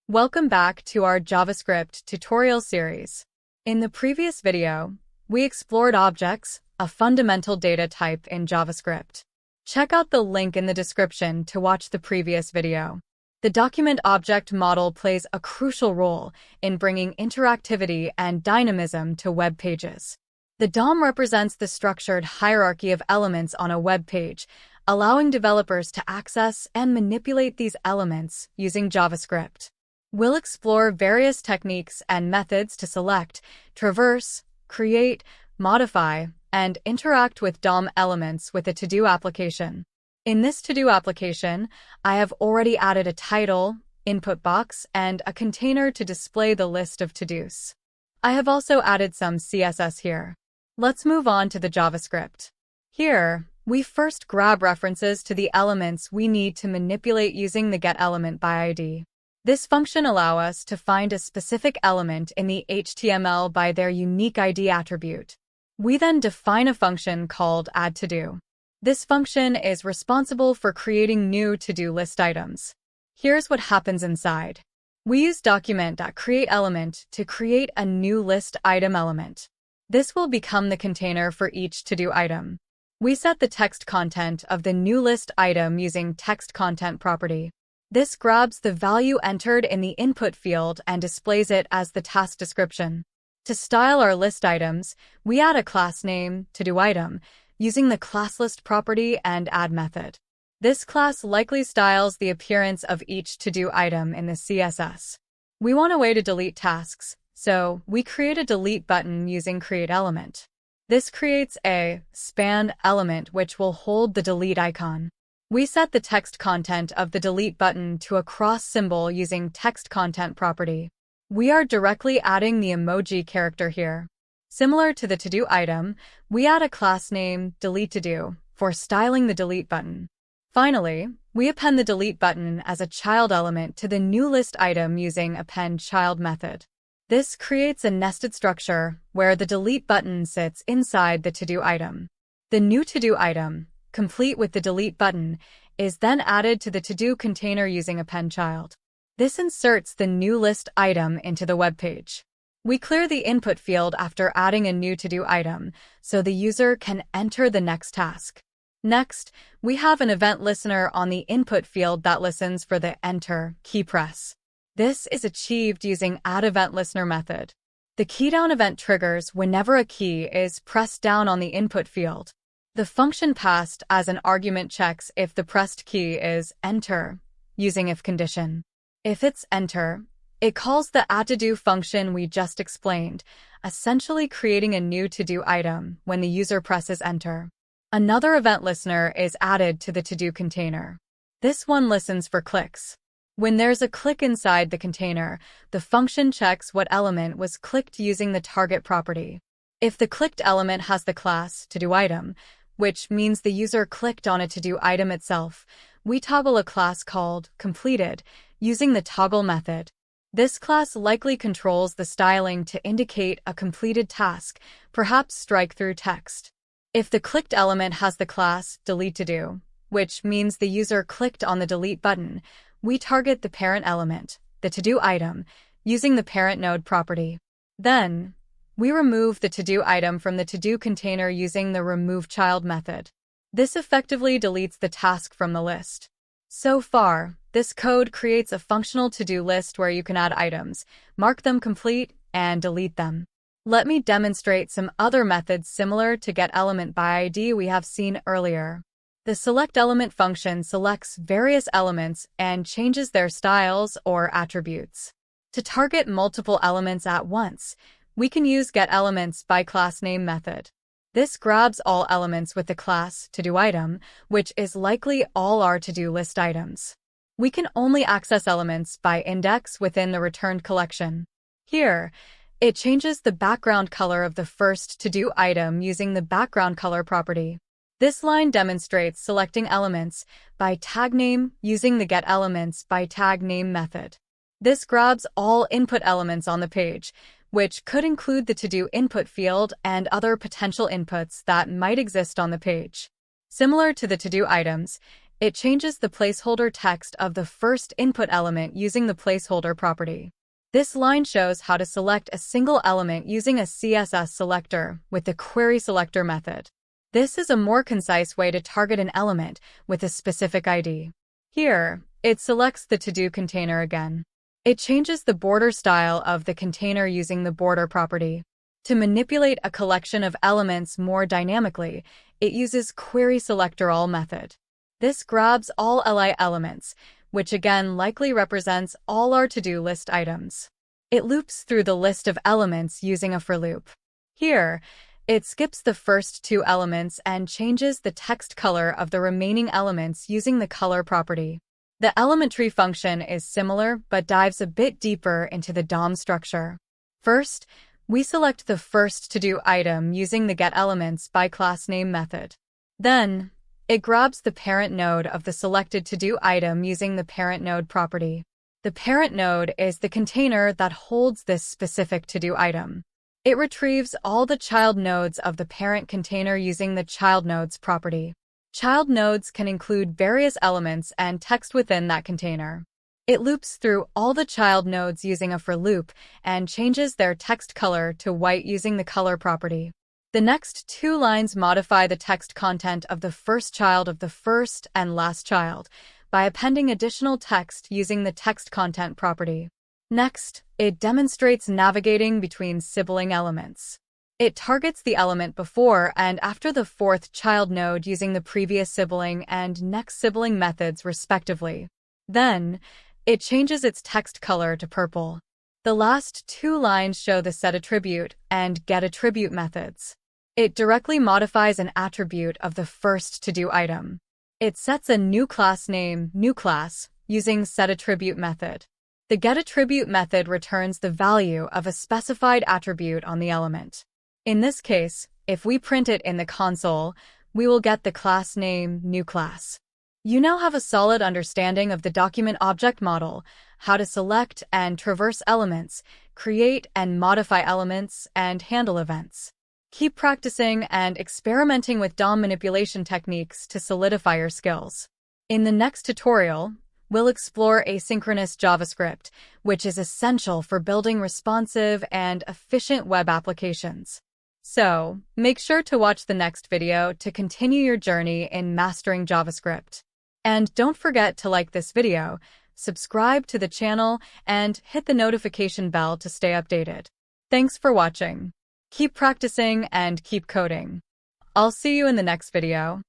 Welcome back to our JavaScript tutorial series. In the previous video, we explored objects, a fundamental data type in JavaScript. Check out the link in the description to watch the previous video. The document object model plays a crucial role in bringing interactivity and dynamism to web pages. The DOM represents the structured hierarchy of elements on a web page, allowing developers to access and manipulate these elements using JavaScript. We'll explore various techniques and methods to select, traverse, create, modify, and interact with DOM elements with a to-do application. In this to-do application, I have already added a title, input box, and a container to display the list of to-dos. I have also added some CSS here. Let's move on to the JavaScript. Here, we first grab references to the elements we need to manipulate using the getElementById. This function allows us to find a specific element in the HTML by their unique ID attribute. We then define a function called addToDo. This function is responsible for creating new to-do list items. Here's what happens inside. We use document.createElement to create a new list item element. This will become the container for each to-do item. We set the text content of the new list item using textContent property. This grabs the value entered in the input field and displays it as the task description. To style our list items, we add a class name, toDoItem, using the classList property and add method. This class likely styles the appearance of each to-do item in the CSS. We want a way to delete tasks, so we create a delete button using createElement. This creates a span element which will hold the delete icon. We set the text content of the delete button to a cross symbol using textContent property. We are directly adding the emoji character here. Similar to the to-do item, we add a class name, deleteToDo, for styling the delete button. Finally, we append the delete button as a child element to the new list item using appendChild method. This creates a nested structure where the delete button sits inside the to-do item. The new to-do item, complete with the delete button, is then added to the to-do container using appendChild. This inserts the new list item into the web page. We clear the input field after adding a new to-do item, so the user can enter the next task. Next, we have an event listener on the input field that listens for the enter key press. This is achieved using addEventListener method. The keydown event triggers whenever a key is pressed down on the input field. The function passed as an argument checks if the pressed key is enter, using if condition. If it's enter, it calls the addToDo function we just explained, essentially creating a new to-do item when the user presses enter. Another event listener is added to the to-do container. This one listens for clicks. When there's a click inside the container, the function checks what element was clicked using the target property. If the clicked element has the class toDoItem, which means the user clicked on a to-do item itself, we toggle a class called completed using the toggle method. This class likely controls the styling to indicate a completed task, perhaps strike-through text. If the clicked element has the class deleteToDo, which means the user clicked on the delete button, we target the parent element, the to-do item, using the parent node property. Then, we remove the to-do item from the to-do container using the removeChild method. This effectively deletes the task from the list. So far, this code creates a functional to-do list where you can add items, mark them complete, and delete them. Let me demonstrate some other methods similar to getElementById we have seen earlier. The selectElement function selects various elements and changes their styles or attributes. To target multiple elements at once, we can use getElementsByClassName method. This grabs all elements with the class toDoItem, which is likely all our to-do list items. We can only access elements by index within the returned collection. Here, it changes the background color of the first to-do item using the background color property. This line demonstrates selecting elements by tag name using the getElementsByTagName method. This grabs all input elements on the page, which could include the to-do input field and other potential inputs that might exist on the page. Similar to the to-do items, it changes the placeholder text of the first input element using the placeholder property. This line shows how to select a single element using a CSS selector with the query selector method. This is a more concise way to target an element with a specific ID. Here, it selects the to-do container again. It changes the border style of the container using the border property. To manipulate a collection of elements more dynamically, it uses query selector all method. This grabs all li elements, which again likely represents all our to-do list items. It loops through the list of elements using a for loop. Here, it skips the first two elements and changes the text color of the remaining elements using the color property. The element tree function is similar but dives a bit deeper into the DOM structure. First, we select the first to-do item using the getElementsByClassName method. Then, it grabs the parent node of the selected to-do item using the parent node property. The parent node is the container that holds this specific to-do item. It retrieves all the child nodes of the parent container using the child nodes property. Child nodes can include various elements and text within that container. It loops through all the child nodes using a for loop and changes their text color to white using the color property. The next two lines modify the text content of the first child of the first and last child by appending additional text using the text content property. Next, it demonstrates navigating between sibling elements. It targets the element before and after the fourth child node using the previous sibling and next sibling methods respectively. Then, it changes its text color to purple. The last two lines show the setAttribute and getAttribute methods. It directly modifies an attribute of the first to-do item. It sets a new class name, newClass, using setAttribute method. The getAttribute method returns the value of a specified attribute on the element. In this case, if we print it in the console, we will get the class name, newClass. You now have a solid understanding of the document object model, how to select and traverse elements, create and modify elements, and handle events. Keep practicing and experimenting with DOM manipulation techniques to solidify your skills. In the next tutorial, we'll explore asynchronous JavaScript, which is essential for building responsive and efficient web applications. So, make sure to watch the next video to continue your journey in mastering JavaScript. And don't forget to like this video, subscribe to the channel, and hit the notification bell to stay updated. Thanks for watching. Keep practicing and keep coding. I'll see you in the next video.